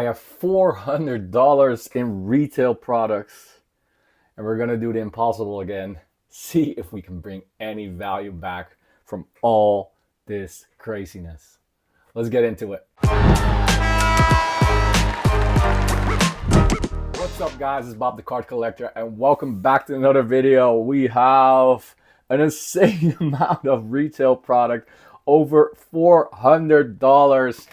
I have $400 in retail products, and we're gonna do the impossible again. See if we can bring any value back from all this craziness. Let's get into it. What's up, guys? It's Bob the Card Collector, and welcome back to another video. We have an insane amount of retail product, over $400.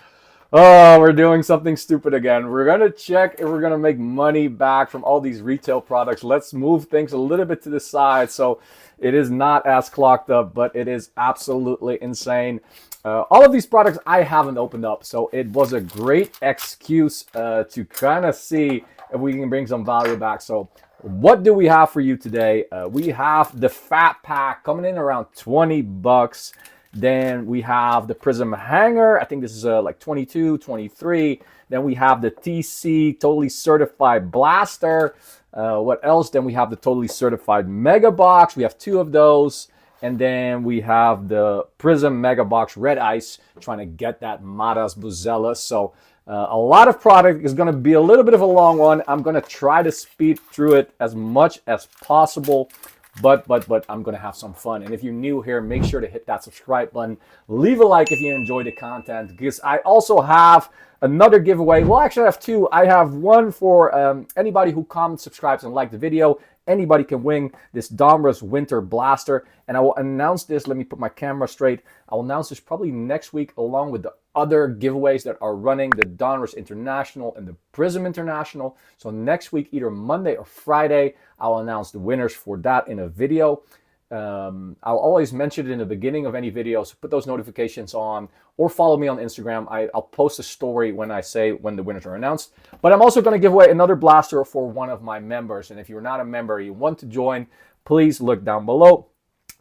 Oh, we're doing something stupid again. We're going to check if we're going to make money back from all these retail products. Let's move things a little bit to the side so it is not as clogged up, but it is absolutely insane. All of these products I haven't opened up, so it was a great excuse to kind of see if we can bring some value back. So what do we have for you today? We have the Fat Pack coming in around 20 bucks. Then we have the Prizm hanger. I think this is like 22, 23. Then we have the TC totally certified blaster. What else? Then we have the totally certified mega box. We have two of those. And then we have the Prizm mega box red ice, trying to get that Matas Buzella. So a lot of product is going to be a little bit of a long one. I'm going to try to speed through it as much as possible. But I'm going to have some fun. And if you're new here, make sure to hit that subscribe button. Leave a like if you enjoy the content, because I also have another giveaway. Well, actually, I have two. I have one for anybody who comments, subscribes, and likes the video. Anybody can win this Donruss Winter Blaster. And I will announce this. Let me put my camera straight. I will announce this probably next week, along with the other giveaways that are running, the Donruss International and the Prizm International. So next week, either Monday or Friday, I'll announce the winners for that in a video. I'll always mention it in the beginning of any video, so put those notifications on, or follow me on Instagram. I'll post a story when I say when the winners are announced. But I'm also going to give away another blaster for one of my members. And if you're not a member, you want to join, please look down below.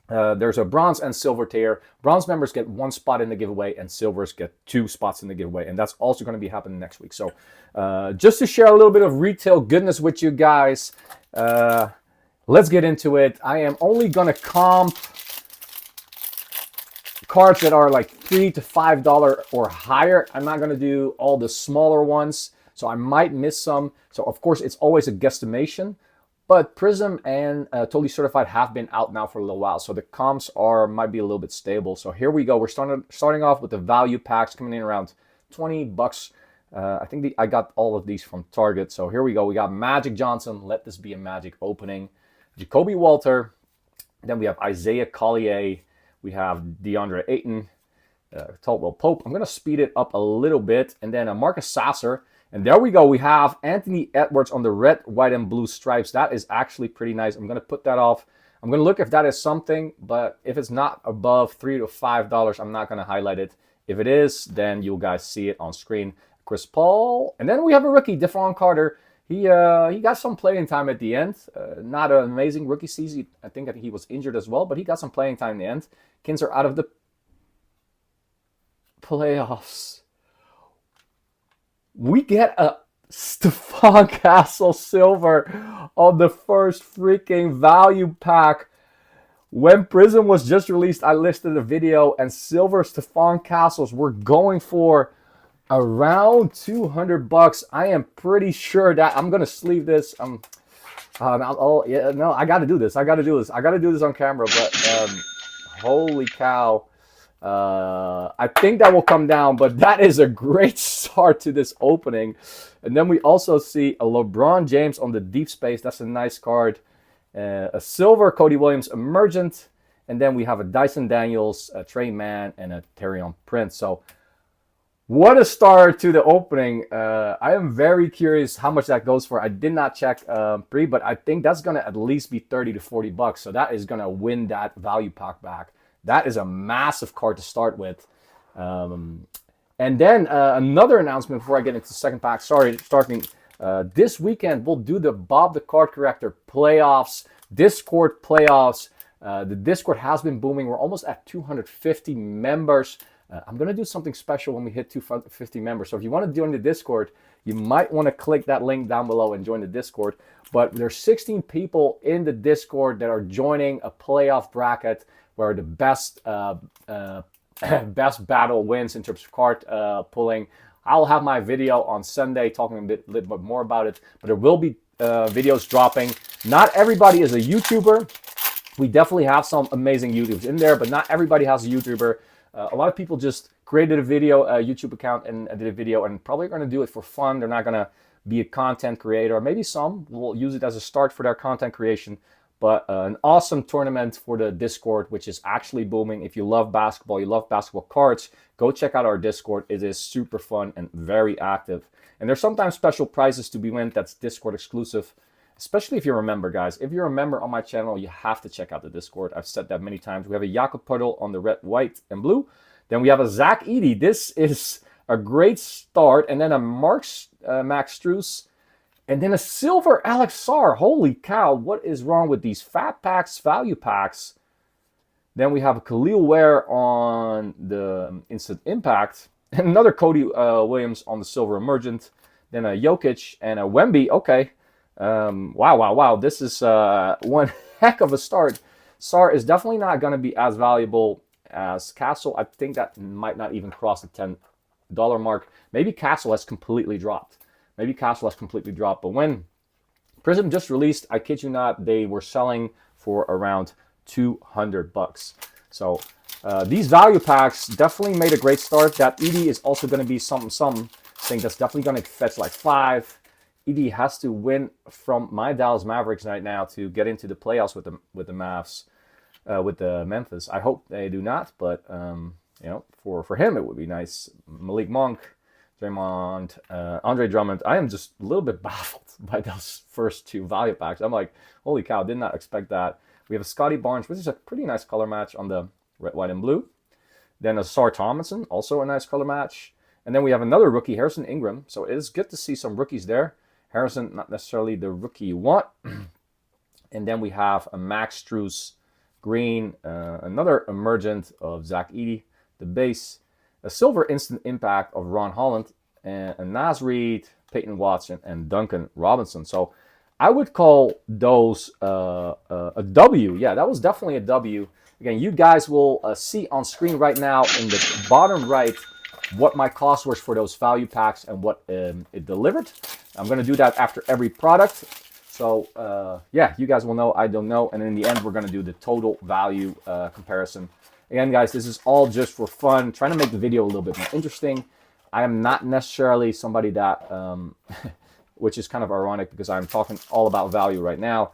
There's a bronze and silver tier. Bronze members get one spot in the giveaway, and silvers get 2 spots in the giveaway. And that's also going to be happening next week. So just to share a little bit of retail goodness with you guys, let's get into it. I am only going to comp cards that are like $3 to $5 or higher. I'm not going to do all the smaller ones, so I might miss some. So of course, it's always a guesstimation. But Prizm and Totally Certified have been out now for a little while, so the comps might be a little bit stable. So here we go. We're starting off with the value packs coming in around 20 bucks. I think I got all of these from Target. So here we go. We got Magic Johnson. Let this be a Magic opening. Jacoby Walter. Then we have Isaiah Collier. We have DeAndre Ayton. Caldwell Pope. I'm going to speed it up a little bit. And then Marcus Sasser. And there we go. We have Anthony Edwards on the red, white, and blue stripes. That is actually pretty nice. I'm going to put that off. I'm going to look if that is something, but if it's not above $3 to $5, I'm not going to highlight it. If it is, then you guys see it on screen. Chris Paul. And then we have a rookie, Devon Carter. He got some playing time at the end. Not an amazing rookie season. I think he was injured as well, but he got some playing time in the end. Kings are out of the playoffs. We get a Stephon Castle silver on the first freaking value pack. When Prizm was just released, I listed a video, and silver Stephon Castles were going for around 200 bucks. I am pretty sure that I'm gonna sleeve this. Yeah, no, I gotta do this. I gotta do this on camera. But holy cow. I think that will come down, but that is a great start to this opening. And then we also see a LeBron James on the deep space. That's a nice card. A silver Cody Williams Emergent. And then we have a Dyson Daniels, a Trey Mann, and a Terrion Prince. So what a start to the opening. I am very curious how much that goes for. I did not check pre, but I think that's going to at least be 30 to 40 bucks. So that is going to win that value pack back. That is a massive card to start with. And then another announcement before I get into the second pack. Starting this weekend, we'll do the Bob the Card Collector playoffs, Discord playoffs. The Discord has been booming. We're almost at 250 members. I'm going to do something special when we hit 250 members. So if you want to join the Discord, you might want to click that link down below and join the Discord. But there's 16 people in the Discord that are joining a playoff bracket where the best best battle wins in terms of card pulling. I'll have my video on Sunday talking a little bit more about it, but there will be videos dropping. Not everybody is a YouTuber. We definitely have some amazing YouTubers in there, but not everybody has a YouTuber. A lot of people just created a video, a YouTube account, and did a video, and probably going to do it for fun. They're not going to be a content creator. Maybe some will use it as a start for their content creation. But an awesome tournament for the Discord, which is actually booming. If you love basketball, you love basketball cards, go check out our Discord. It is super fun and very active. And there's sometimes special prizes to be won that's Discord exclusive, especially if you're a member, guys. If you're a member on my channel, you have to check out the Discord. I've said that many times. We have a Jakob Puddle on the red, white, and blue. Then we have a Zach Edey. This is a great start. And then a Max Strus. And then a silver Alex Sarr. Holy cow, what is wrong with these fat packs, value packs? Then we have a Khalil Ware on the Instant Impact. And another Cody Williams on the silver Emergent. Then a Jokic and a Wemby. Okay. Wow. This is one heck of a start. Sarr is definitely not going to be as valuable as Castle. I think that might not even cross the $10 mark. Maybe Castle has completely dropped. But when Prizm just released, I kid you not, they were selling for around $200. So these value packs definitely made a great start. That Edey is also going to be something that's definitely going to fetch like 5. Edey has to win from my Dallas Mavericks right now to get into the playoffs with the Mavs, with the Memphis. I hope they do not, but you know, for him it would be nice. Malik Monk, Draymond, Andre Drummond. I am just a little bit baffled by those first 2 value packs. I'm like, holy cow, did not expect that. We have a Scotty Barnes, which is a pretty nice color match on the red, white, and blue. Then a Sarr Thompson, also a nice color match. And then we have another rookie, Harrison Ingram. So it is good to see some rookies there. Harrison, not necessarily the rookie you want. And then we have a Max Strus green, another Emergent of Zach Edey, the base, a silver Instant Impact of Ron Holland, and a Naz Reid, Peyton Watson, and Duncan Robinson. So I would call those a W. Yeah, that was definitely a W. Again, you guys will see on screen right now in the bottom right what my cost was for those value packs and what it delivered. I'm going to do that after every product. So yeah, you guys will know, I don't know. And in the end, we're going to do the total value comparison. Again, guys, this is all just for fun, trying to make the video a little bit more interesting. I am not necessarily somebody that, which is kind of ironic because I'm talking all about value right now,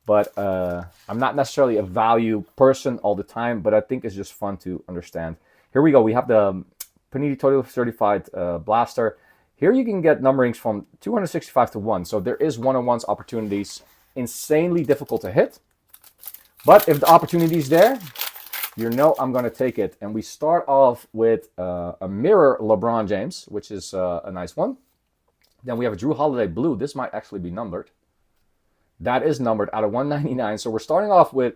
but I'm not necessarily a value person all the time, but I think it's just fun to understand. Here we go. We have the Panini Total Certified Blaster. Here you can get numberings from 265 to 1. So there is one-on-ones opportunities. Insanely difficult to hit. But if the opportunity is there, you know I'm going to take it. And we start off with a mirror LeBron James, which is a nice one. Then we have a Drew Holiday blue. This might actually be numbered. That is numbered out of 199. So we're starting off with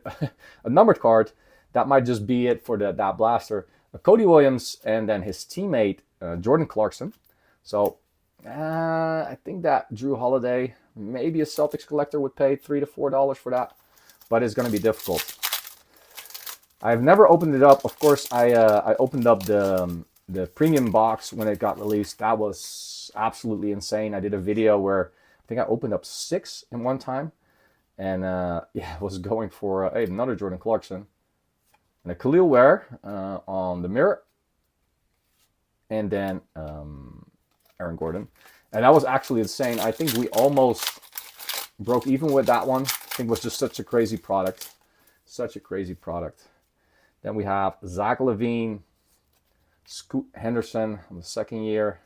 a numbered card. That might just be it for that blaster. Cody Williams and then his teammate, Jordan Clarkson. So I think that Drew Holiday, maybe a Celtics collector would pay $3 to $4 for that. But it's going to be difficult. I've never opened it up. Of course, I opened up the premium box when it got released. That was absolutely insane. I did a video where I think I opened up 6 in one time. And yeah, was going for hey, another Jordan Clarkson. And a Khalil Ware on the mirror. And then Aaron Gordon. And that was actually insane. I think we almost broke even with that one. I think it was just such a crazy product. Such a crazy product. Then we have Zach LaVine, Scoot Henderson on the second year.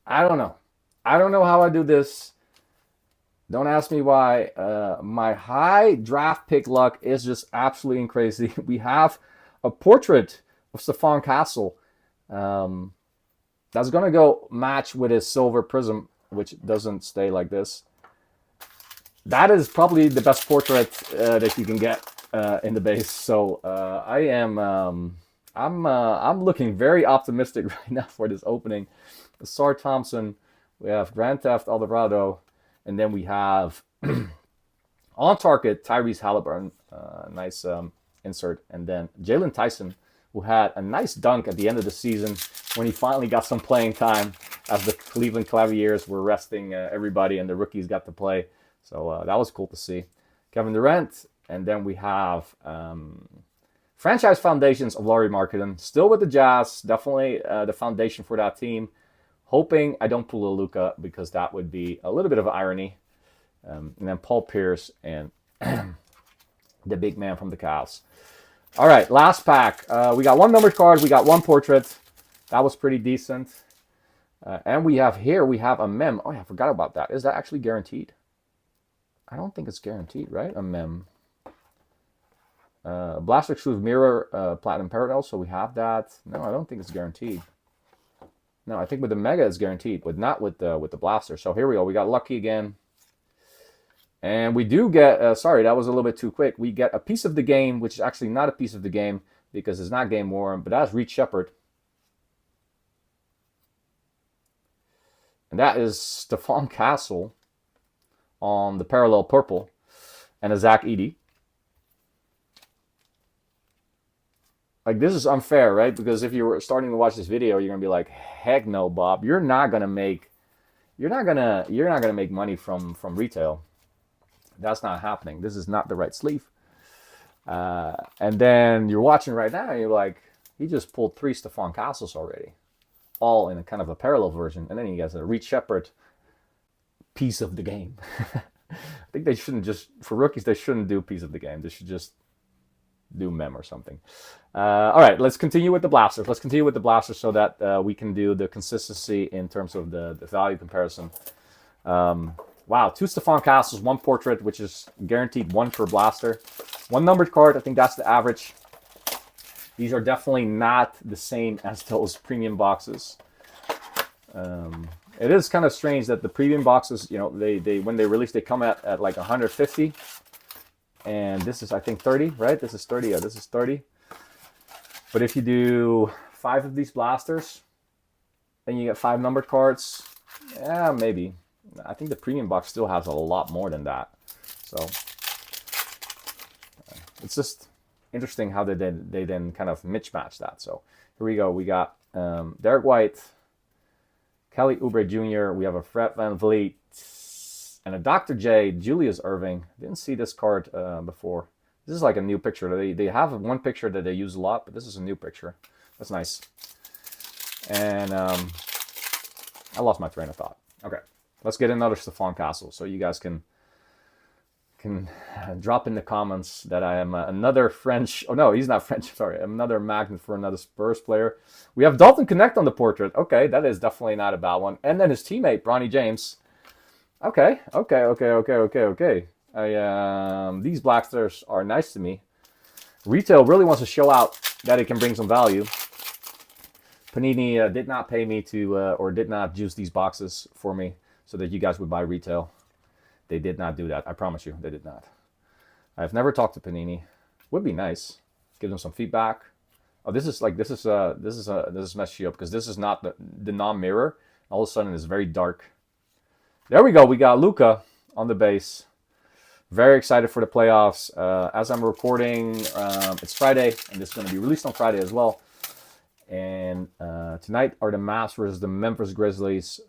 I don't know. I don't know how I do this. Don't ask me why. My high draft pick luck is just absolutely crazy. We have a portrait of Stephon Castle. That's going to go match with his silver Prizm, which doesn't stay like this. That is probably the best portrait that you can get in the base. So I'm looking very optimistic right now for this opening. Sarr Thompson, we have Grand Theft Eldorado, and then we have on target Tyrese Halliburton. Nice insert. And then Jalen Tyson, who had a nice dunk at the end of the season when he finally got some playing time as the Cleveland Cavaliers were resting everybody and the rookies got to play. So that was cool to see. Kevin Durant. And then we have franchise foundations of Lauri Markkanen. Still with the Jazz. Definitely the foundation for that team. Hoping I don't pull a Luka because that would be a little bit of irony. And then Paul Pierce and the big man from the Cavs. All right, last pack. We got one numbered card. We got one portrait. That was pretty decent. And we have a mem. Oh, yeah, I forgot about that. Is that actually guaranteed? I don't think it's guaranteed, right? A mem. Blaster Exclusive Mirror, Platinum Parallel. So we have that. No, I don't think it's guaranteed. No, I think with the Mega it's guaranteed, but not with the Blaster. So here we go. We got lucky again. And we do get, sorry, that was a little bit too quick. We get a piece of the game, which is actually not a piece of the game because it's not game worn, but that's Reed Shepherd. And that is Stephon Castle on the parallel purple and a Zach Edey. Like, this is unfair, right? Because if you were starting to watch this video, you're gonna be like, heck no, Bob. You're not gonna make money from retail. That's not happening. This is not the right sleeve. And then you're watching right now and you're like, he just pulled 3 Stephon Castles already. All in a kind of a parallel version. And then he has a Reed Shepherd piece of the game. I think they shouldn't just, for rookies, they shouldn't do piece of the game. They should just do mem or something. All right, let's continue with the blasters. Let's continue with the blasters so that we can do the consistency in terms of the value comparison. Wow, 2 Stephon Castles, 1 portrait, which is guaranteed 1 per blaster. 1 numbered card, I think that's the average. These are definitely not the same as those premium boxes. It is kind of strange that the premium boxes, you know, they when they release, they come at like 150. And this is, I think, 30, right? This is 30, yeah, this is 30. But if you do 5 of these blasters, then you get 5 numbered cards. Yeah, maybe. I think the premium box still has a lot more than that. So it's just interesting how they then kind of mismatch that. So here we go. We got Derek White, Kelly Oubre Jr. We have a Fred VanVleet and a Dr. J, Julius Irving. Didn't see this card before. This is like a new picture. They have one picture that they use a lot, but this is a new picture. That's nice. And I lost my train of thought. Okay. Let's get another Stephon Castle so you guys can drop in the comments that I am another French. Oh, no, he's not French. Sorry. I'm another magnet for another Spurs player. We have Dalton Connect on the portrait. Okay, that is definitely not a bad one. And then his teammate, Bronny James. Okay. These blasters are nice to me. Retail really wants to show out that it can bring some value. Panini did not pay me to, or did not juice these boxes for me so that you guys would buy retail. They did not do that. I promise you, they did not. I've never talked to Panini. Would be nice. Give them some feedback. Oh, this is messed you up because this is not the non-mirror. All of a sudden, it's very dark. There we go. We got Luka on the base. Very excited for the playoffs. As I'm recording, it's Friday, and this is going to be released on Friday as well. And tonight are the Mavs versus the Memphis Grizzlies.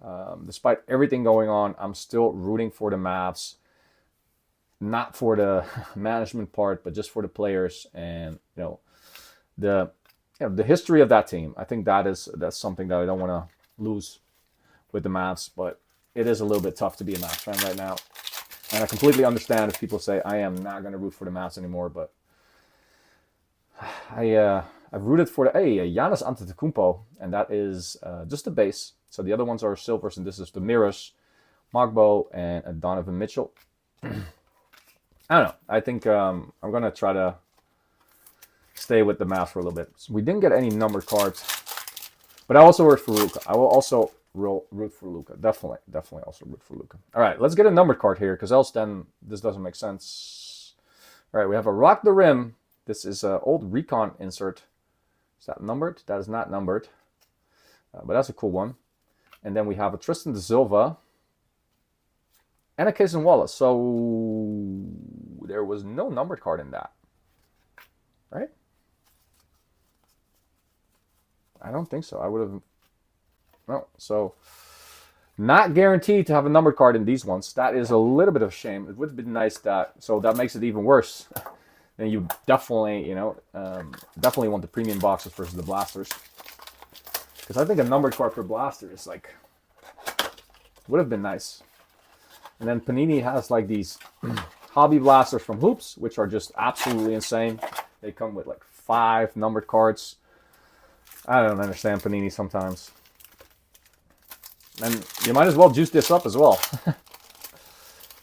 Despite everything going on, I'm still rooting for the Mavs. Not for the management part, but just for the players and the history of that team. I think that's something that I don't want to lose with the Mavs. But it is a little bit tough to be a Mavs fan right now. And I completely understand if people say I am not going to root for the Mavs anymore. But I've rooted for Giannis Antetokounmpo, and that is just the base. So the other ones are silvers, and this is the mirrors, Magbo and Donovan Mitchell. I don't know. I think I'm going to try to stay with the Mavs for a little bit. So we didn't get any numbered cards, but I also root for Luka. I will also root for Luka. Definitely also root for Luka. All right, let's get a numbered card here, because else then this doesn't make sense. All right, we have a Rock the Rim. This is an old Recon insert. Is that numbered? That is not numbered. But that's a cool one. And then we have a Tristan de Silva and a Cason Wallace. So there was no numbered card in that. right? I don't think so. I would have, no. So not guaranteed to have a numbered card in these ones. That is a little bit of a shame. It would have been nice that, so that makes it even worse. Then you definitely, definitely want the premium boxes versus the blasters. Because I think a numbered card per blaster is like, would have been nice. And then Panini has like these hobby blasters from Hoops, which are just absolutely insane. They come with like 5 numbered cards. I don't understand Panini sometimes. And you might as well juice this up as well.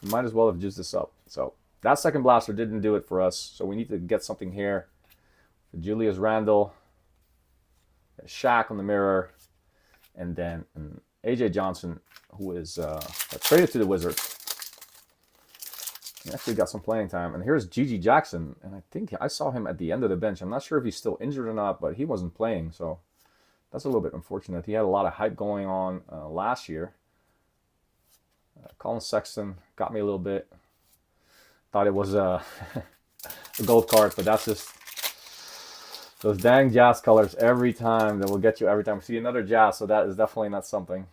You might as well have juiced this up. So that second blaster didn't do it for us. So we need to get something here. Julius Randle, Shaq on the mirror, and then AJ Johnson, who is traded to the Wizards. He actually got some playing time. And here's Gigi Jackson, and I think I saw him at the end of the bench. I'm not sure if he's still injured or not, but he wasn't playing, so that's a little bit unfortunate. He had a lot of hype going on last year. Colin Sexton got me a little bit. Thought it was a gold card, but that's just those dang Jazz colors every time. That will get you every time. We see another Jazz, so that is definitely not something.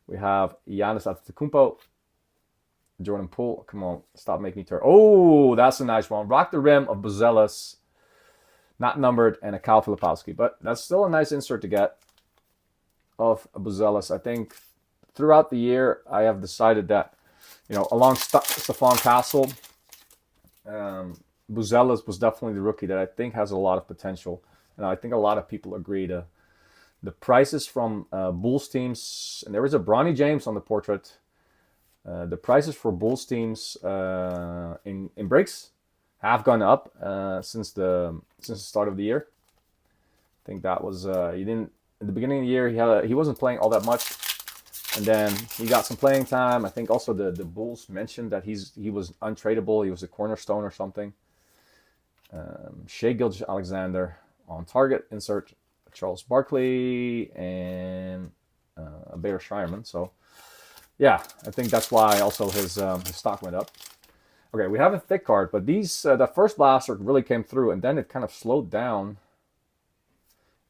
We have Giannis Antetokounmpo, Jordan Poole. Come on, stop making me turn. Oh, that's a nice one. Rock the Rim of Buzelis. Not numbered, and a Kyle Filipowski. But that's still a nice insert to get of Buzelis. I think throughout the year, I have decided that, along Stephon Castle, Buzelis was definitely the rookie that I think has a lot of potential. And I think a lot of people agree. The prices from Bulls teams, and there is a Bronny James on the portrait. The prices for Bulls teams in breaks have gone up since the start of the year. I think that was he didn't at the beginning of the year. He wasn't playing all that much, and then he got some playing time. I think also the Bulls mentioned that he was untradeable. He was a cornerstone or something. Shai Gilgeous-Alexander on target insert Charles Barkley and a Bader Schreierman. So yeah, I think that's why also his stock went up. Okay, we have a thick card, but these that first blaster really came through, and then it kind of slowed down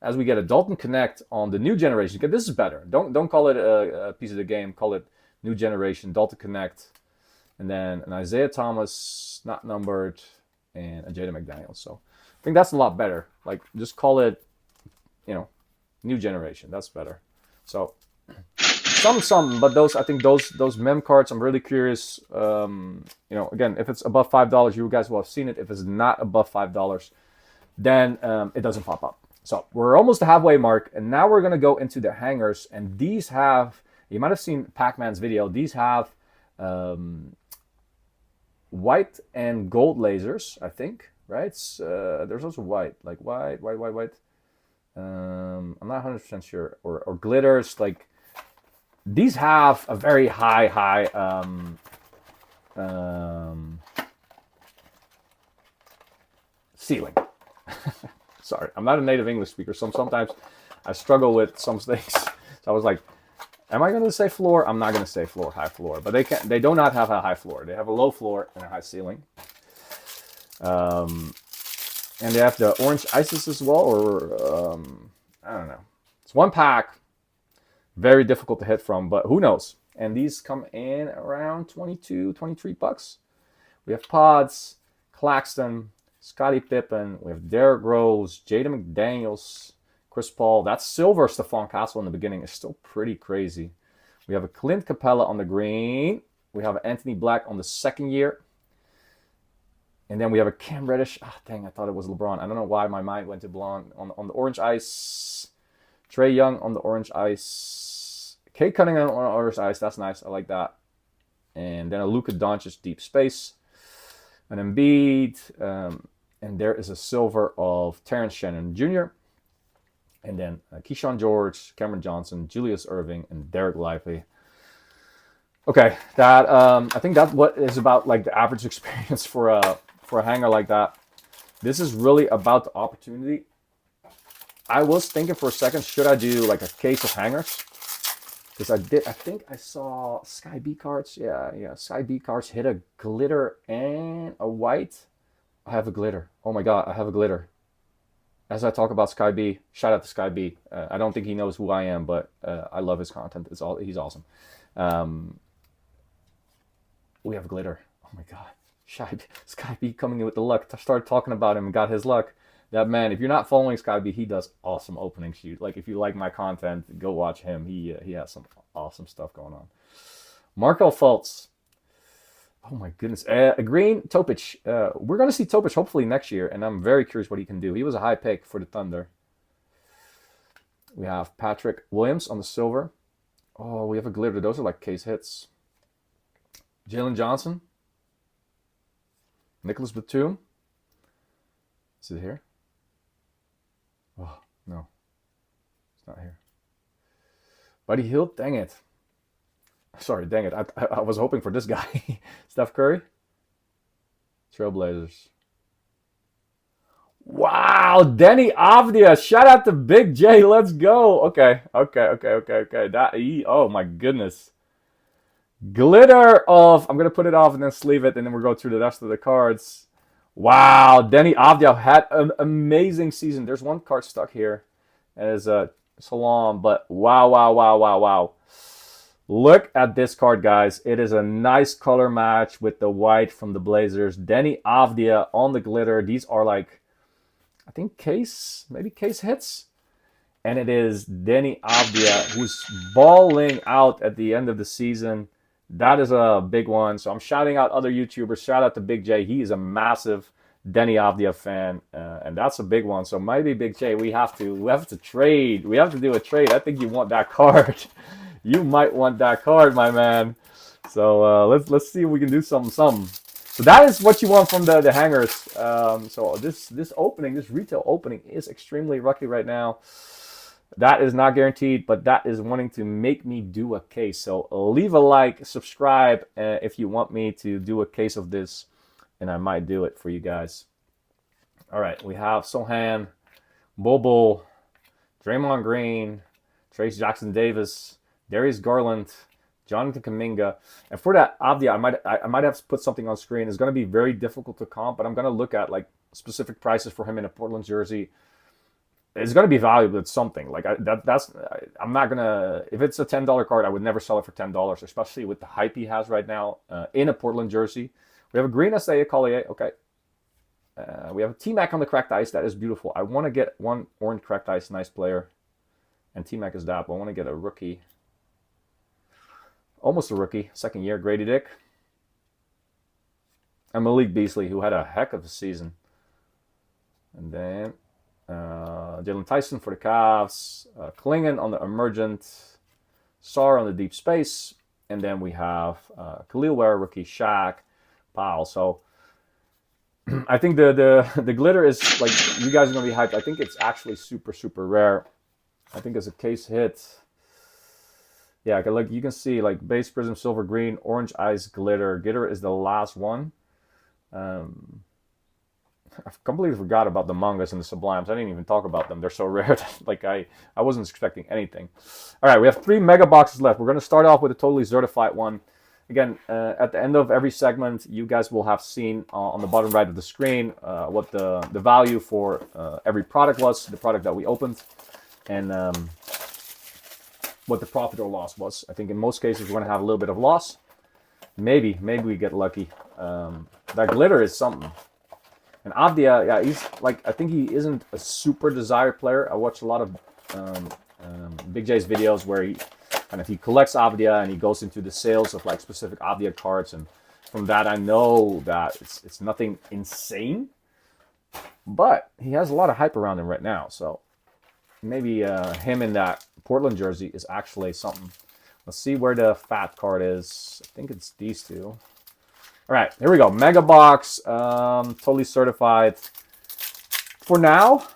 as we get a Dalton Connect on the new generation. This is better. Don't call it a piece of the game. Call it new generation Dalton Connect, and then an Isaiah Thomas not numbered, and a Jaden McDaniels. So I think that's a lot better. Like just call it, new generation. That's better. So. Some, but I think those mem cards, I'm really curious. Again, if it's above $5, you guys will have seen it. If it's not above $5, then it doesn't pop up. So we're almost the halfway mark, and now we're gonna go into the hangers. And these have, you might have seen Pac-Man's video. These have white and gold lasers, I think, right? There's also white, like white. I'm not 100% sure, or glitters like. These have a very high ceiling. Sorry, I'm not a native English speaker, so sometimes I struggle with some things. So I was like, am I going to say floor? I'm not going to say floor, high floor. But they do not have a high floor. They have a low floor and a high ceiling. And they have the orange ices as well, or I don't know. It's one pack. Very difficult to hit from, but who knows? And these come in around 22, 23 bucks. We have Pods, Claxton, Scottie Pippen. We have Derrick Rose, Jaden McDaniels, Chris Paul. That silver Stephon Castle in the beginning is still pretty crazy. We have a Clint Capella on the green. We have Anthony Black on the second year. And then we have a Cam Reddish. Ah, dang, I thought it was LeBron. I don't know why my mind went to blonde. On the orange ice. Trae Young on the orange ice. Kate Cunningham on orange ice. That's nice. I like that. And then a Luka Doncic deep space. An Embiid. And there is a silver of Terrence Shannon Jr. And then Keyshawn George, Cameron Johnson, Julius Erving, and Derek Lively. Okay, that I think that's what is about like the average experience for a hanger like that. This is really about the opportunity. I was thinking for a second, should I do like a case of hangers? Because I think I saw Sky B cards. Yeah, Sky B cards hit a glitter and a white I have a glitter. Oh my god, I have a glitter. As I talk about Sky B, shout out to Sky B. I don't think he knows who I am, but I love his content. He's awesome. Um, we have glitter. Oh my god, Sky B coming in with the luck. I started talking about him and got his luck. That man, if you're not following Sky B, he does awesome opening shoot. Like if you like my content, go watch him. He has some awesome stuff going on. Markel Fultz. Oh my goodness. Green, Topic. We're going to see Topic hopefully next year, and I'm very curious what he can do. He was a high pick for the Thunder. We have Patrick Williams on the silver. Oh, we have a glitter. Those are like case hits. Jalen Johnson. Nicholas Batum. Is it here? Oh, no. It's not here. Buddy Hield, dang it. Sorry, dang it. I was hoping for this guy. Steph Curry. Trailblazers. Wow, Denny Avdia. Shout out to Big J. Let's go. Okay. Oh my goodness. Glitter of, I'm going to put it off and then sleeve it, and then we'll go through the rest of the cards. Wow, Denny Avdia had an amazing season. There's one card stuck here. It is a Salam, but wow. Look at this card, guys. It is a nice color match with the white from the Blazers. Denny Avdia on the glitter. These are like, I think maybe case hits. And it is Denny Avdia who's balling out at the end of the season. That is a big one. So I'm shouting out other YouTubers. Shout out to Big J. He is a massive Denny Avdia fan, and that's a big one. So maybe Big J, we have to trade. We have to do a trade. I think you want that card. You might want that card, my man. So let's see if we can do something. So that is what you want from the hangers. So this retail opening is extremely lucky right now. That is not guaranteed, but that is wanting to make me do a case. So leave a like, subscribe if you want me to do a case of this, and I might do it for you guys. All right, we have Sohan, Bobo, Draymond Green, Trace Jackson Davis, Darius Garland, Jonathan Kuminga. And for that Avdia, I might have to put something on screen. It's going to be very difficult to comp, but I'm going to look at like specific prices for him in a Portland jersey. It's going to be valuable at something. Like I'm not going to, if it's a $10 card, I would never sell it for $10, especially with the hype he has right now in a Portland jersey. We have a green Isaiah Collier. Okay. We have a T-Mac on the cracked ice. That is beautiful. I want to get one orange cracked ice, nice player. And T-Mac is that, but I want to get a rookie. Almost a rookie, second year, Grady Dick. And Malik Beasley, who had a heck of a season. And then Jalen Tyson for the Cavs. Klingon on the Emergent. Sar on the Deep Space. And then we have Khalil Ware, rookie Shaq, Powell. So I think the glitter is, like, you guys are going to be hyped. I think it's actually super, super rare. I think it's a case hit. Yeah, like you can see, like base Prizm, silver, green, orange ice, glitter. Glitter is the last one. I completely forgot about the mangas and the sublimes. I didn't even talk about them. They're so rare that, like, I wasn't expecting anything. All right, we have 3 mega boxes left. We're going to start off with a totally certified one. Again, at the end of every segment, you guys will have seen on the bottom right of the screen what the value for every product was, the product that we opened, and what the profit or loss was. I think in most cases we're going to have a little bit of loss. Maybe we get lucky. That glitter is something. And Avdia, yeah, he's like, I think he isn't a super desired player. I watched a lot of Big J's videos where he collects Avdia and he goes into the sales of like specific Avdia cards, and from that I know that it's nothing insane, but he has a lot of hype around him right now. So maybe him in that Portland jersey is actually something. Let's see where the fat card is. I think it's these two. All right, here we go. Mega box, totally certified. For now,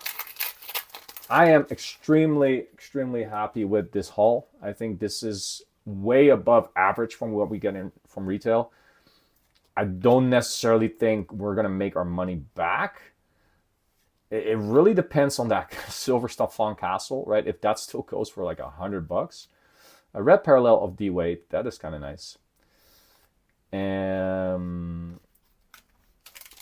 I am extremely happy with this haul. I think this is way above average from what we get in from retail. I don't necessarily think we're going to make our money back. It really depends on that silver Stefan Castle, right? If that still goes for like $100. A red parallel of D-Wade, that is kind of nice. And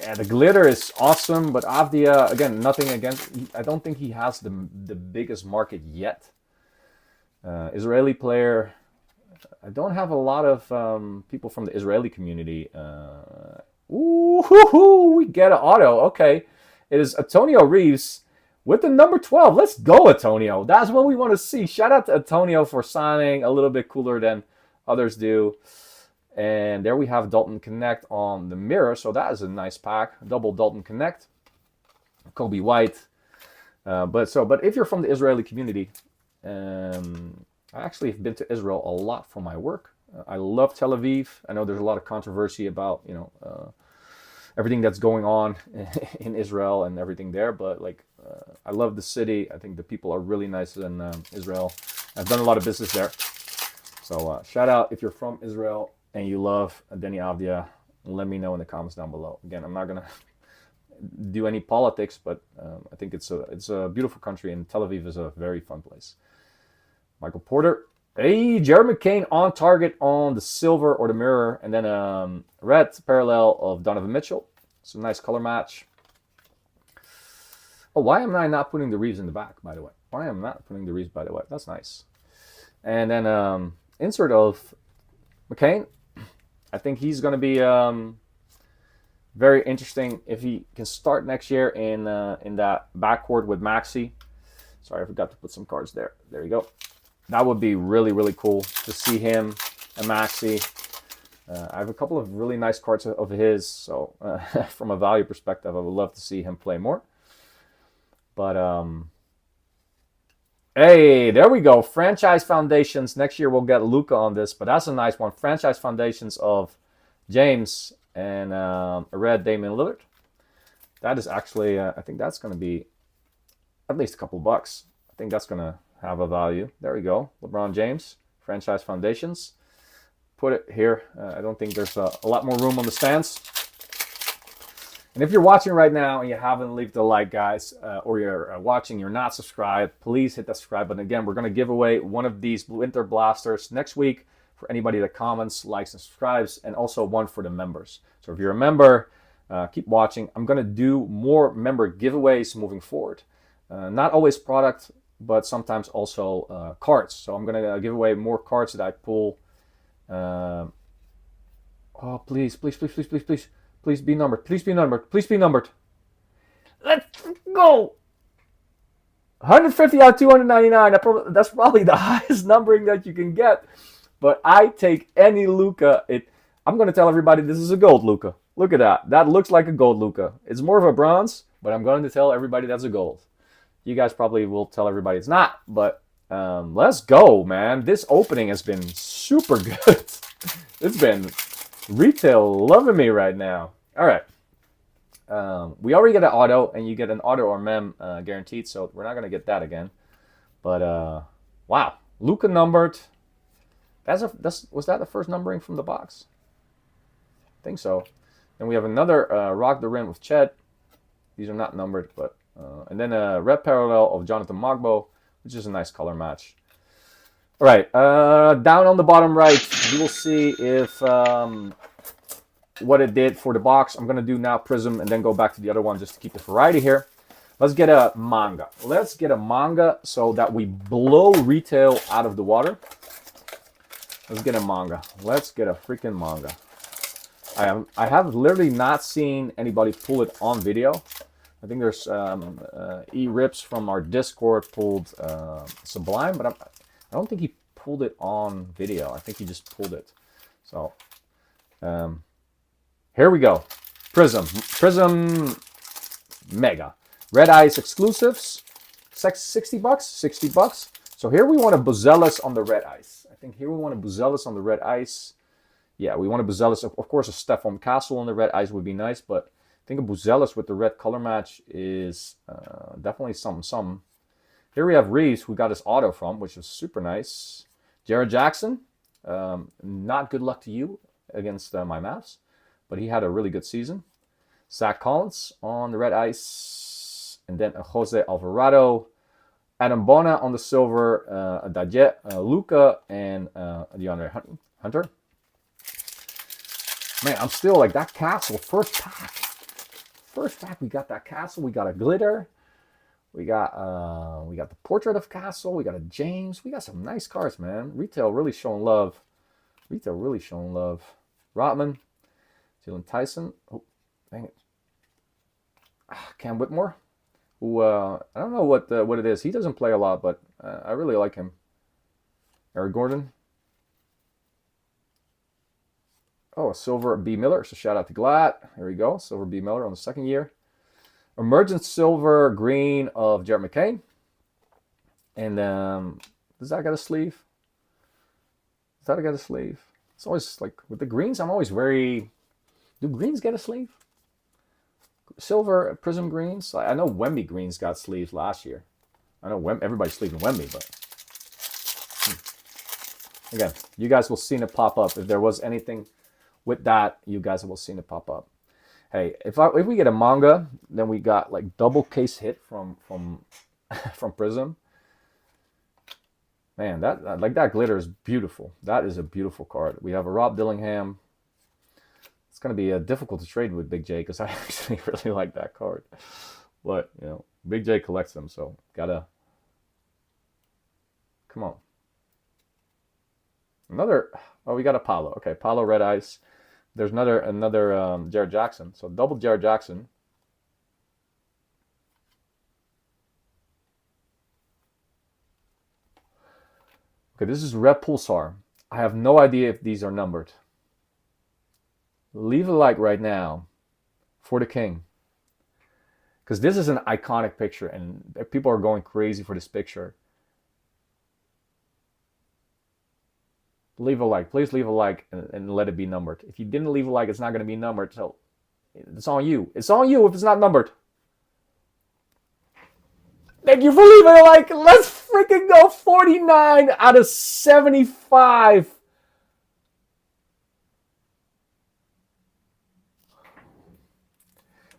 Yeah, the glitter is awesome, but Avdia, again, nothing against. I don't think he has the biggest market yet. Israeli player. I don't have a lot of people from the Israeli community. Ooh, we get an auto. Okay, it is Antonio Reeves with the number 12. Let's go, Antonio. That's what we want to see. Shout out to Antonio for signing a little bit cooler than others do. And there we have Dalton Connect on the mirror. So that is a nice pack. Double Dalton Connect. Kobe White. But if you're from the Israeli community, I actually have been to Israel a lot for my work. I love Tel Aviv. I know there's a lot of controversy about, everything that's going on in Israel and everything there. But I love the city. I think the people are really nice in Israel. I've done a lot of business there. So shout out if you're from Israel and you love Deni Avdia. Let me know in the comments down below. Again, I'm not gonna do any politics, but I think it's a beautiful country, and Tel Aviv is a very fun place. Michael Porter. Hey, Jared McCain on target on the silver or the mirror, and then red parallel of Donovan Mitchell. It's a nice color match. Oh, why am I not putting the Reeves in the back, by the way? Why am I not putting the Reeves, by the way? That's nice. And then insert of McCain. I think he's going to be very interesting if he can start next year in that backcourt with Maxey. Sorry, I forgot to put some cards there. There you go. That would be really, really cool to see him and Maxey. I have a couple of really nice cards of his, so from a value perspective, I would love to see him play more. But hey, there we go. Franchise Foundations. Next year we'll get Luka on this, but that's a nice one. Franchise Foundations of James and a red Damian Lillard. That is actually, I think that's going to be at least a couple bucks. I think that's going to have a value. There we go. LeBron James, Franchise Foundations. Put it here. I don't think there's a lot more room on the stands. And if you're watching right now and you haven't left a like, guys, or you're watching, you're not subscribed, please hit that subscribe button. Again, we're going to give away one of these Winter Blasters next week for anybody that comments, likes, and subscribes, and also one for the members. So if you're a member, keep watching. I'm going to do more member giveaways moving forward. Not always product, but sometimes also cards. So I'm going to give away more cards that I pull. Oh, please, please, please, please, please, please. Please be numbered. Please be numbered. Please be numbered. Let's go. 150 out of 299. That's probably the highest numbering that you can get. But I take any Luka. I'm going to tell everybody this is a gold Luka. Look at that. That looks like a gold Luka. It's more of a bronze, but I'm going to tell everybody that's a gold. You guys probably will tell everybody it's not. But let's go, man. This opening has been super good. It's been retail loving me right now. All right. We already get an auto, and you get an auto or mem guaranteed, so we're not going to get that again. But, wow. Luka numbered. Was that the first numbering from the box? I think so. Then we have another Rock the Rim with Chet. These are not numbered, but and then a red parallel of Jonathan Mogbo, which is a nice color match. All right, down on the bottom right, you will see if what it did for the box. I'm going to do now Prizm and then go back to the other one just to keep the variety here. Let's get a manga. Let's get a manga so that we blow retail out of the water. Let's get a manga. Let's get a freaking manga. I have literally not seen anybody pull it on video. I think there's E-Rips from our Discord pulled Sublime, but I don't think he pulled it on video. I think he just pulled it. So here we go. Prizm Mega. Red Ice exclusives. 60 bucks. 60 bucks. So here we want a Buzelis on the Red Ice. I think here we want a Buzelis on the Red Ice. Yeah, we want a Buzelis. Of course, a Stephon Castle on the Red Ice would be nice, but I think a Buzelis with the red color match is definitely something. Here we have Reeves, who got his auto from, which is super nice. Jared Jackson, not good luck to you against my Mavs, but he had a really good season. Zach Collins on the Red Ice, and then Jose Alvarado, Adam Bona on the silver, Dajet, Luka, and DeAndre Hunter. Man, I'm still like that Castle first pack. first pack, we got that Castle, we got a Glitter, we got the Portrait of Castle, we got a James, we got some nice cards, man. Retail really showing love. Retail really showing love. Rotman, Jalen Tyson. Oh, dang it. Cam Whitmore, who I don't know what it is. He doesn't play a lot, but I really like him. Eric Gordon. Oh, a silver B. Miller. So shout out to Glad. Here we go. Silver B. Miller on the second year. Emergent silver green of Jared McCain. And does that got a sleeve? Does that got a sleeve? It's always like with the greens, I'm always very. Do greens get a sleeve? Silver Prizm greens. I know Wemby greens got sleeves last year. I know everybody's sleeving Wemby, but again, you guys will see it pop up. If there was anything with that, you guys will see it pop up. Hey, if we get a manga, then we got like double case hit from Prizm. Man, that glitter is beautiful. That is a beautiful card. We have a Rob Dillingham. It's going to be difficult to trade with Big J because I actually really like that card. But, you know, Big J collects them, so gotta... Come on. Another... Oh, we got a Paulo. Okay, Paulo Red Ice. There's another Jared Jackson. So double Jared Jackson. Okay, this is Red Pulsar. I have no idea if these are numbered. Leave a like right now for the King. Because this is an iconic picture and people are going crazy for this picture. Leave a like. Please leave a like and let it be numbered. If you didn't leave a like, it's not going to be numbered. So it's on you. It's on you if it's not numbered. Thank you for leaving a like. Let's freaking go. 49 out of 75.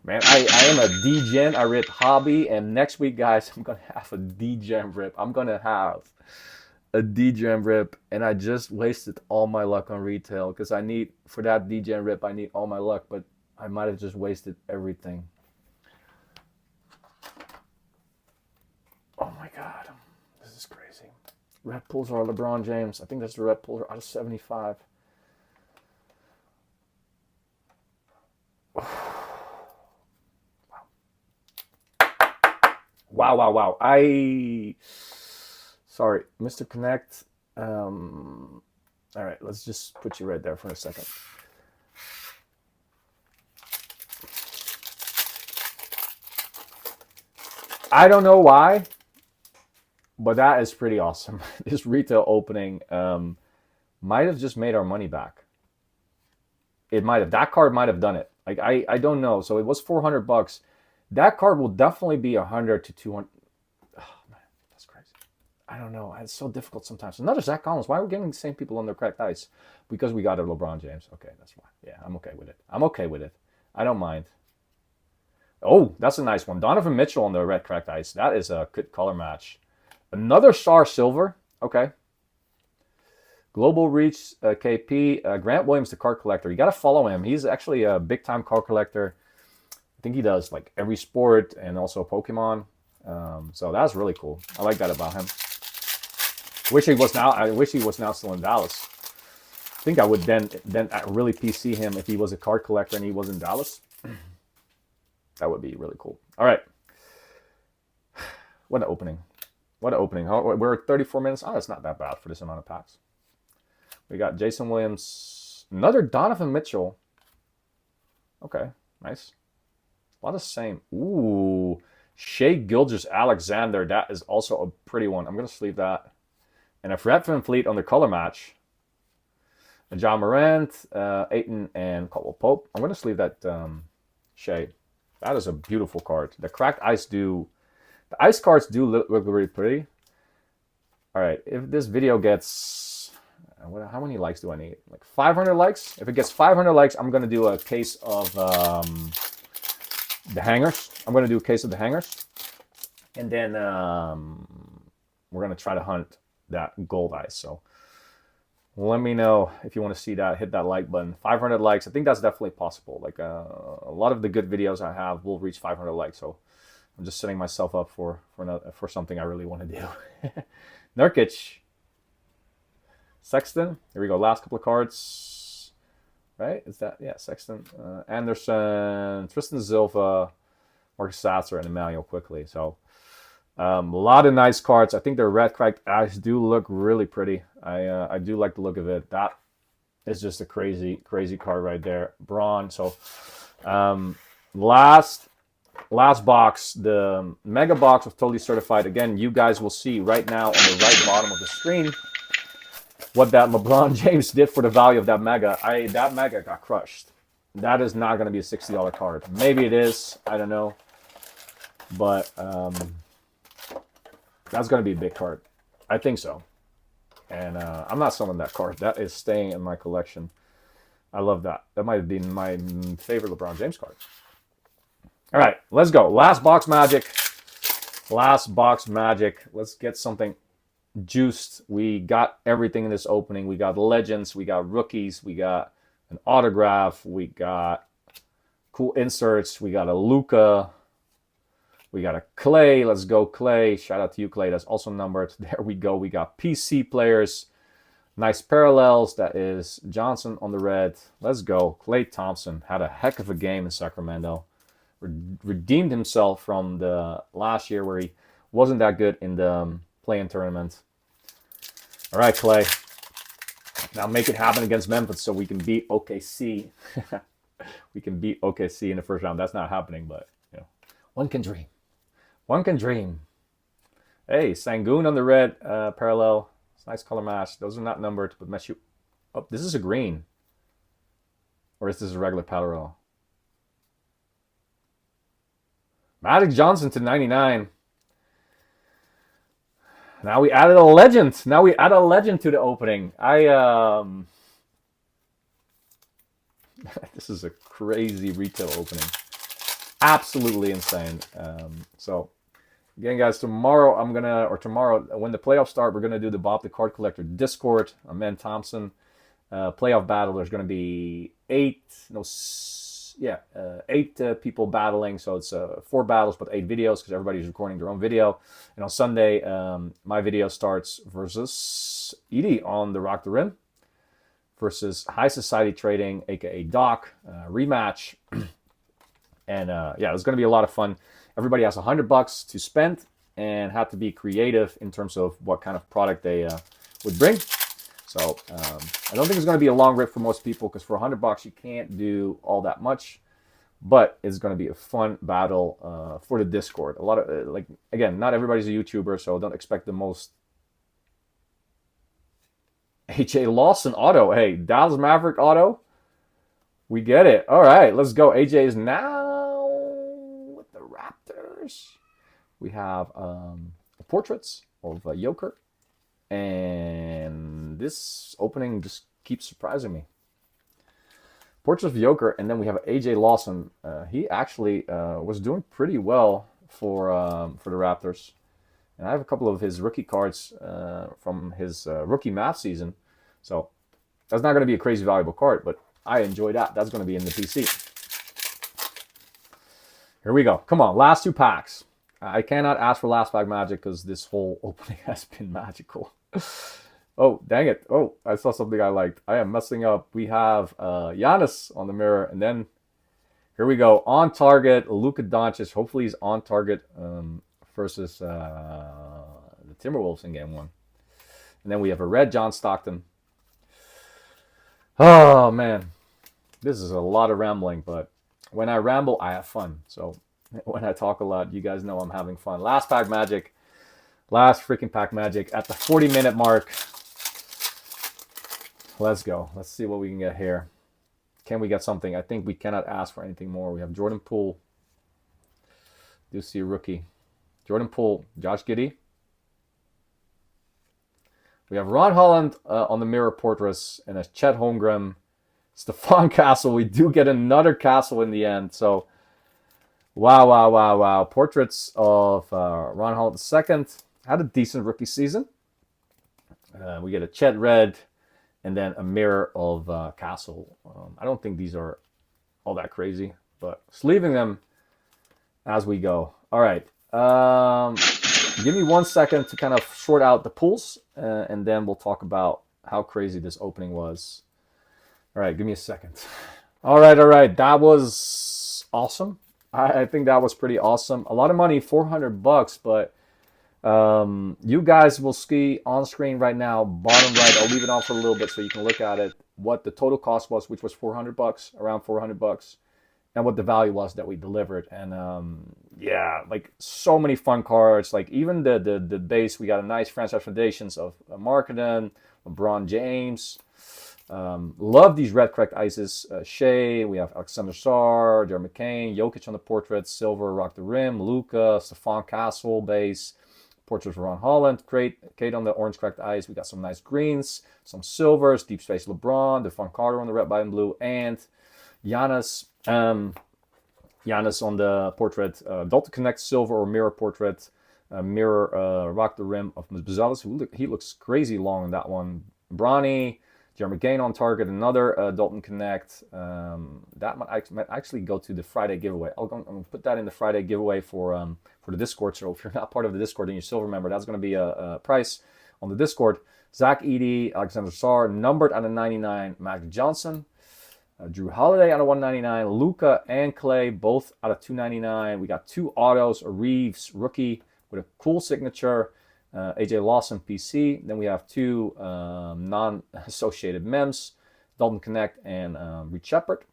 Man, I am a D-Gen. I rip hobby. And next week, guys, I'm going to have a D-Gen rip. I'm going to have a D-Gen rip. And I just wasted all my luck on retail. Because I need, for that D-Gen rip, I need all my luck. But I might have just wasted everything. Oh my God. This is crazy. Red Pulsar LeBron James. I think that's the Red Pulsar out of 75. Wow. Sorry, Mr. Connect. All right, let's just put you right there for a second. I don't know why, but that is pretty awesome. This retail opening might have just made our money back. It might have. That card might have done it. Like I don't know. So it was $400. That card will definitely be 100 to 200. Oh man, that's crazy. I don't know. It's so difficult sometimes. Another Zach Collins. Why are we getting the same people on the cracked ice? Because we got a LeBron James. Okay, that's why. Yeah, I'm okay with it. I'm okay with it. I don't mind. Oh, that's a nice one. Donovan Mitchell on the red cracked ice. That is a good color match. Another Star Silver. Okay. Global Reach, KP. Grant Williams, the card collector. You got to follow him. He's actually a big-time card collector. I think he does like every sport and also Pokemon. So that's really cool. I like that about him. I wish he was now still in Dallas. I think I would then really PC him if he was a card collector and he was in Dallas. That would be really cool. All right. What an opening. What an opening. We're at 34 minutes. Oh, that's not that bad for this amount of packs. We got Jason Williams. Another Donovan Mitchell. Okay, nice. A lot of same. Ooh. Shea Gilgeous-Alexander. That is also a pretty one. I'm going to sleeve that. And a Fred VanVleet on the color match. And John Morant, Ayton, and Caldwell Pope. I'm going to sleeve that Shea. That is a beautiful card. The cracked ice do... The ice cards do look really pretty. All right. If this video gets... How many likes do I need? Like 500 likes? If it gets 500 likes, I'm going to do a case of the hangers. I'm going to do a case of the hangers. And then we're going to try to hunt that gold ice. So Let me know if you want to see that. Hit that like button. 500 likes. I think that's definitely possible. Like a lot of the good videos I have will reach 500 likes. So I'm just setting myself up for something I really want to do. Nurkic, Sexton. Here we go. Last couple of cards. Right? Is that Sexton, Anderson, Tristan Silva, Marcus Sasser, and Emmanuel quickly. So a lot of nice cards. I think the red cracked eyes do look really pretty. I do like the look of it. That is just a crazy card right there. Braun. So last box, the mega box of Totally Certified. Again, you guys will see right now on the right bottom of the screen what that LeBron James did for the value of that mega. That mega got crushed. That is not going to be a $60 card. Maybe it is. I don't know. But that's going to be a big card. I think so. And I'm not selling that card. That is staying in my collection. I love that. That might have been my favorite LeBron James card. All right, let's go. Last box magic. Last box magic. Let's get something juiced. We got everything in this opening. We got legends. We got rookies. We got an autograph. We got cool inserts. We got a Luka. We got a Clay. Let's go, Clay. Shout out to you, Clay. That's also numbered. There we go. We got PC players. Nice parallels. That is Johnson on the red. Let's go. Klay Thompson had a heck of a game in Sacramento. Redeemed himself from the last year where he wasn't that good in the play-in tournament. All right, Clay. Now make it happen against Memphis so we can beat OKC. We can beat OKC in the first round. That's not happening, but you know, one can dream. One can dream. Hey, Sangoon on the red parallel. It's a nice color match. Those are not numbered, but match you. Oh, this is a green. Or is this a regular parallel? Magic Johnson to 99. Now we added a legend. Now we add a legend to the opening. This is a crazy retail opening. Absolutely insane. So again, guys, tomorrow when the playoffs start, we're gonna do the Bob the Card Collector Discord. Man Thompson playoff battle. There's gonna be 8 people battling. So it's 4 battles, but 8 videos because everybody's recording their own video. And on Sunday, my video starts versus Edie on the Rock the Rim versus High Society Trading, aka Doc, rematch. And it's going to be a lot of fun. Everybody has $100 to spend and have to be creative in terms of what kind of product they would bring. So I don't think it's going to be a long rip for most people because for $100 you can't do all that much. But it's going to be a fun battle for the Discord. A lot of again, not everybody's a YouTuber, so don't expect the most. AJ Lawson auto. Hey, Dallas Maverick auto. We get it. All right, let's go. AJ is now with the Raptors. We have portraits of Joker. And this opening just keeps surprising me. Portraits of Joker, and then we have AJ Lawson. He actually was doing pretty well for the Raptors. And I have a couple of his rookie cards from his rookie math season. So that's not going to be a crazy valuable card, but I enjoy that. That's going to be in the PC. Here we go. Come on, last 2 packs. I cannot ask for last pack magic because this whole opening has been magical. Oh, dang it. Oh, I saw something I liked. I am messing up. We have Giannis on the mirror. And then here we go. On target, Luka Doncic. Hopefully he's on target versus the Timberwolves in game 1. And then we have a red John Stockton. Oh, man. This is a lot of rambling, but when I ramble, I have fun. So when I talk a lot, you guys know I'm having fun. Last pack magic. Last freaking pack magic at the 40-minute mark. Let's go. Let's see what we can get here. Can we get something? I think we cannot ask for anything more. We have Jordan Poole. Do see a rookie. Jordan Poole, Josh Giddey. We have Ron Holland on the mirror portraits and a Chet Holmgren. Stephon Castle. We do get another Castle in the end. So, wow. Portraits of Ron Holland II. Had a decent rookie season. We get a Chet red and then a mirror of Castle. I don't think these are all that crazy, but just leaving them as we go. All right. Give me 1 second to kind of sort out the pools, and then we'll talk about how crazy this opening was. All right, give me a second. All right. That was awesome. I think that was pretty awesome. A lot of money, $400, but you guys will see on screen right now, bottom right. I'll leave it on for a little bit so you can look at it. What the total cost was, which was $400, around $400, and what the value was that we delivered. And yeah, like so many fun cards. Like even the base, we got a nice franchise foundations of Marketing, LeBron James. Love these red cracked ices. Shea, we have Alexander Sarr, Jeremy McCain, Jokic on the portrait, Silver, Rock the Rim, Luka, Stephon Castle base, portraits of Ron Holland, Kate on the orange cracked ice. We got some nice greens, some silvers, Deep Space LeBron, Devon Carter on the red, white, and blue, and Giannis. Giannis on the portrait, Dalton Connect silver or mirror portrait, mirror Rock the Rim of Bazalis. He looks crazy long on that one. Bronny, Jeremy Gain on target, another Dalton Connect. That might actually go to the Friday giveaway. I'm going to put that in the Friday giveaway for the Discord. So if you're not part of the Discord and you're still member, that's going to be a price on the Discord. Zach Edey, Alexander Sarr, numbered out of 99, Magic Johnson. Drew Holiday out of 199, Luka and Clay both out of 299. We got two autos, a Reeves rookie with a cool signature, AJ Lawson PC. Then we have two non-associated mems, Dalton Connect and Reed Shepard.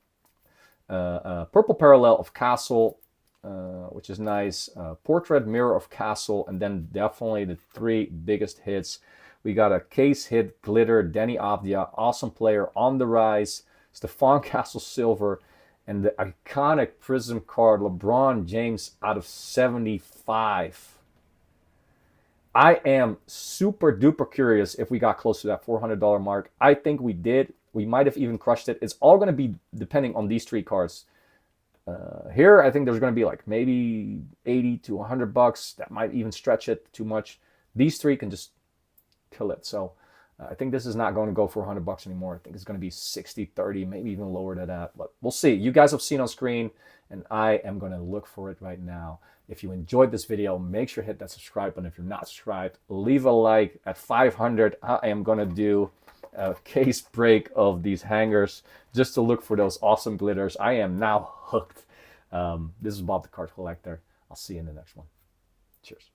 Purple parallel of Castle, which is nice. Portrait mirror of Castle, and then definitely the three biggest hits. We got a case hit glitter, Denny Avdia, awesome player on the rise. Stephon Castle silver, and the iconic Prizm card, LeBron James out of 75. I am super duper curious if we got close to that $400 mark. I think we did. We might have even crushed it. It's all going to be depending on these three cards. Here, I think there's going to be like maybe 80 to $100. That might even stretch it too much. These three can just kill it. So I think this is not going to go for $100 anymore. I think it's going to be 60, 30, maybe even lower than that. But we'll see. You guys have seen on screen, and I am going to look for it right now. If you enjoyed this video, make sure to hit that subscribe button. If you're not subscribed, leave a like. At 500, I am going to do a case break of these hangers just to look for those awesome glitters. I am now hooked. This is Bob the Card Collector. I'll see you in the next one. Cheers.